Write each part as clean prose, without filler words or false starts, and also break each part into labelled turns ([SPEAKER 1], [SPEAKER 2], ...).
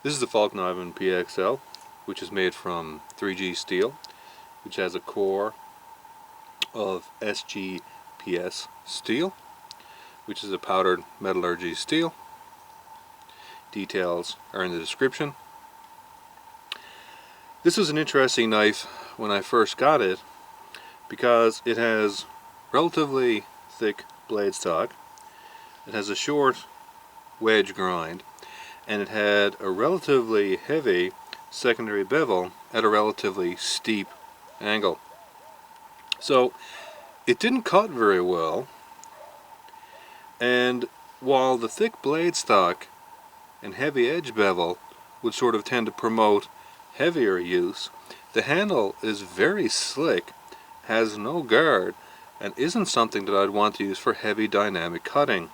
[SPEAKER 1] This is the Fallkniven PXL, which is made from 3G steel, which has a core of SPS steel, which is a powdered metallurgy steel. Details are in the description. This was an interesting knife when I first got it because it has relatively thick blade stock, it has a short wedge grind, and it had a relatively heavy secondary bevel at a relatively steep angle. So it didn't cut very well, and while the thick blade stock and heavy edge bevel would sort of tend to promote heavier use, the handle is very slick, has no guard, and isn't something that I'd want to use for heavy dynamic cutting.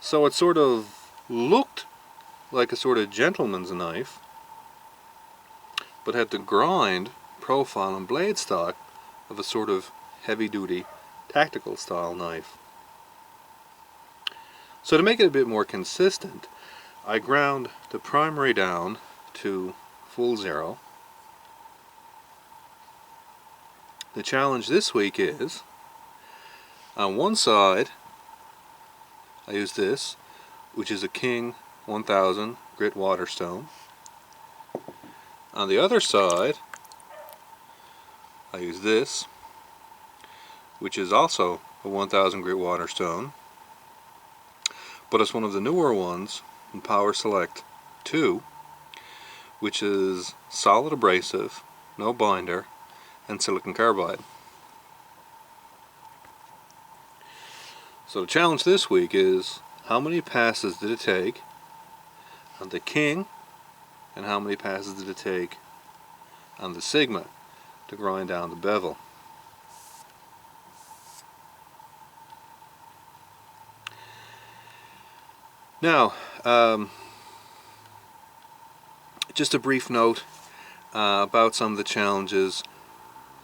[SPEAKER 1] So it sort of looked like a sort of gentleman's knife, but had the grind, profile, and blade stock of a sort of heavy-duty tactical style knife. So to make it a bit more consistent, I ground the primary down to full 0. The challenge this week is, on one side I use this, which is a King 1000 grit waterstone. On the other side I use this, which is also a 1000 grit waterstone, but it's one of the newer ones in Power Select 2, which is solid abrasive, no binder, and silicon carbide. So the challenge this week is, how many passes did it take on the King, and how many passes did it take on the Sigma to grind down the bevel? Now, just a brief note about some of the challenges.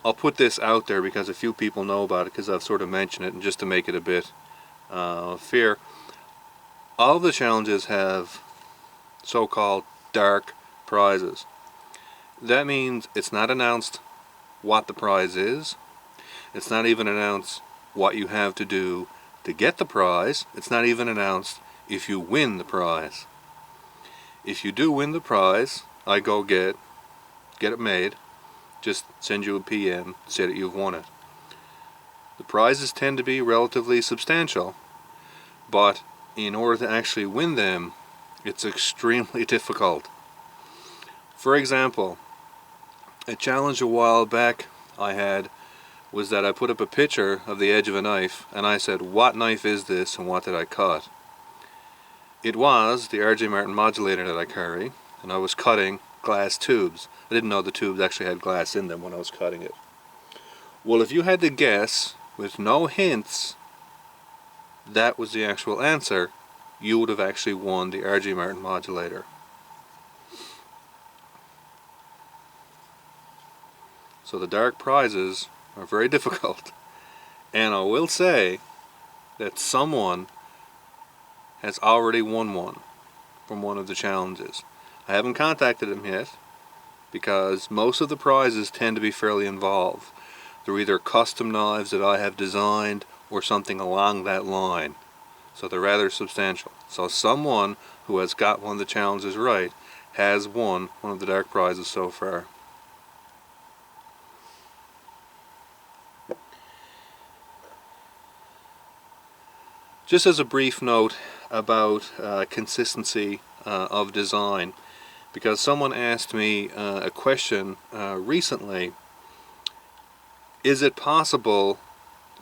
[SPEAKER 1] I'll put this out there because a few people know about it, because I've sort of mentioned it, and just to make it a bit fair, all of the challenges have so-called dark prizes. That means it's not announced what the prize is. It's not even announced what you have to do to get the prize. It's not even announced if you win the prize. If you do win the prize, I go get it made, just send you a PM, say that you've won it. The prizes tend to be relatively substantial, but in order to actually win them, it's extremely difficult. For example, a challenge a while back I had was that I put up a picture of the edge of a knife and I said, what knife is this and what did I cut? It was the RJ Martin modulator that I carry, and I was cutting glass tubes. I didn't know the tubes actually had glass in them when I was cutting it. Well, if you had to guess with no hints that was the actual answer, you would have actually won the RJ Martin modulator. So the dark prizes are very difficult, and I will say that someone has already won one from one of the challenges. I haven't contacted him yet because most of the prizes tend to be fairly involved. They're either custom knives that I have designed or something along that line, so they're rather substantial. So someone who has got one of the challenges right has won one of the dark prizes so far. Just as a brief note about consistency of design, because someone asked me a question recently, is it possible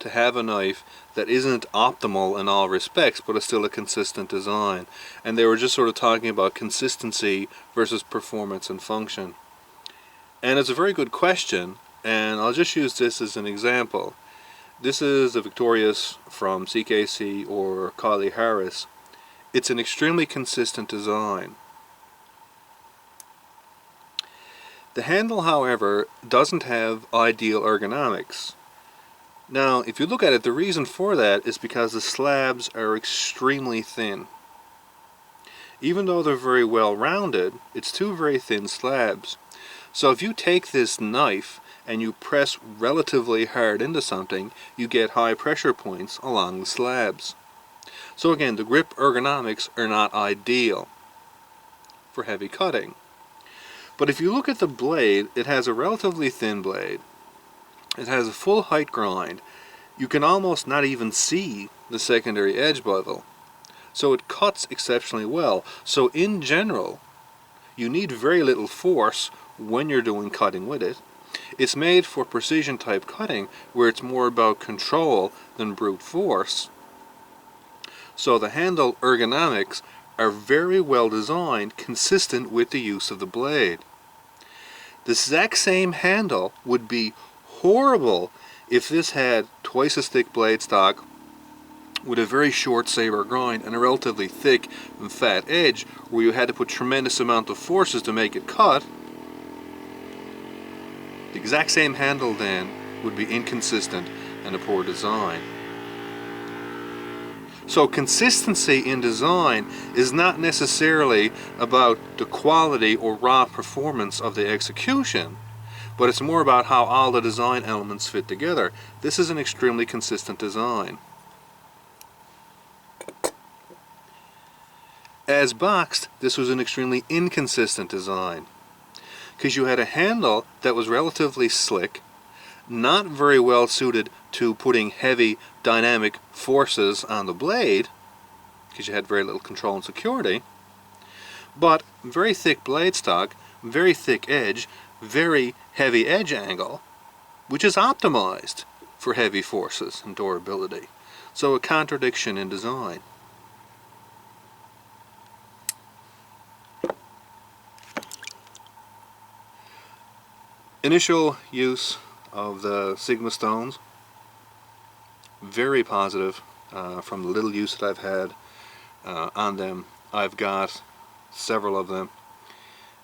[SPEAKER 1] to have a knife that isn't optimal in all respects but is still a consistent design? And they were just sort of talking about consistency versus performance and function. And it's a very good question, and I'll just use this as an example. This is a Victorious from CKC or Kylie Harris. It's an extremely consistent design. The handle, however, doesn't have ideal ergonomics. Now, if you look at it, the reason for that is because the slabs are extremely thin. Even though they're very well rounded, it's two very thin slabs. So if you take this knife and you press relatively hard into something, you get high pressure points along the slabs. So again, the grip ergonomics are not ideal for heavy cutting. But if you look at the blade, it has a relatively thin blade. It has a full height grind. You can almost not even see the secondary edge bevel. So it cuts exceptionally well. So in general, you need very little force when you're doing cutting with it. It's made for precision type cutting where it's more about control than brute force. So the handle ergonomics are very well designed, consistent with the use of the blade. The exact same handle would be horrible if this had twice as thick blade stock with a very short saber grind and a relatively thick and fat edge where you had to put tremendous amount of forces to make it cut. The exact same handle then would be inconsistent and a poor design. So consistency in design is not necessarily about the quality or raw performance of the execution, but it's more about how all the design elements fit together. This is an extremely consistent design. As boxed, this was an extremely inconsistent design, because you had a handle that was relatively slick, not very well suited to putting heavy dynamic forces on the blade, because you had very little control and security, but very thick blade stock, very thick edge, very heavy edge angle, which is optimized for heavy forces and durability. So a contradiction in design. Initial use of the Sigma stones, very positive from the little use that I've had on them. I've got several of them,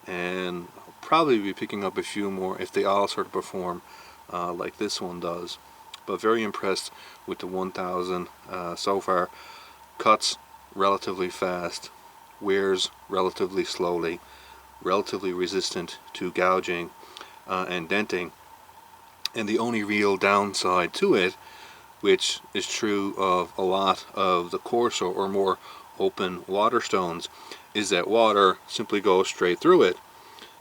[SPEAKER 1] and I'll probably be picking up a few more if they all sort of perform like this one does. But very impressed with the 1000 so far. Cuts relatively fast, wears relatively slowly, relatively resistant to gouging and denting. And the only real downside to it, which is true of a lot of the coarser or more open water stones, is that water simply goes straight through it.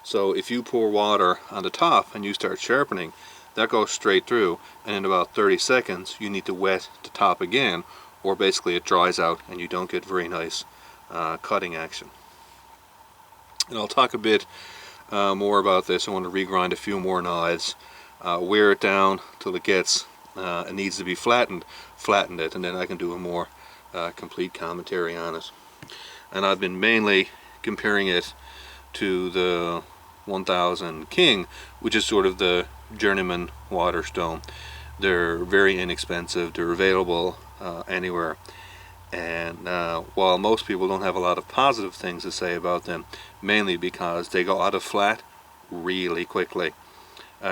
[SPEAKER 1] So if you pour water on the top and you start sharpening, that goes straight through, and in about 30 seconds you need to wet the top again, or basically it dries out and you don't get very nice cutting action. And I'll talk a bit more about this. I want to regrind a few more knives, wear it down till it gets it needs to be flatten it, and then I can do a more complete commentary on it. And I've been mainly comparing it to the 1000 King, which is sort of the journeyman waterstone. They're very inexpensive, they're available anywhere, and while most people don't have a lot of positive things to say about them, mainly because they go out of flat really quickly.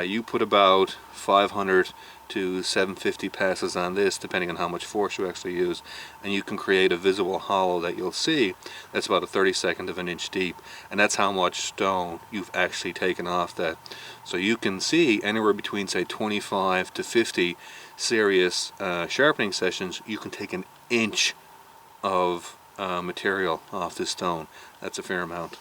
[SPEAKER 1] You put about 500 to 750 passes on this, depending on how much force you actually use, and you can create a visible hollow that you'll see that's about a 32nd of an inch deep, and that's how much stone you've actually taken off that. So you can see anywhere between, say, 25 to 50 serious sharpening sessions, you can take an inch of material off this stone. That's a fair amount.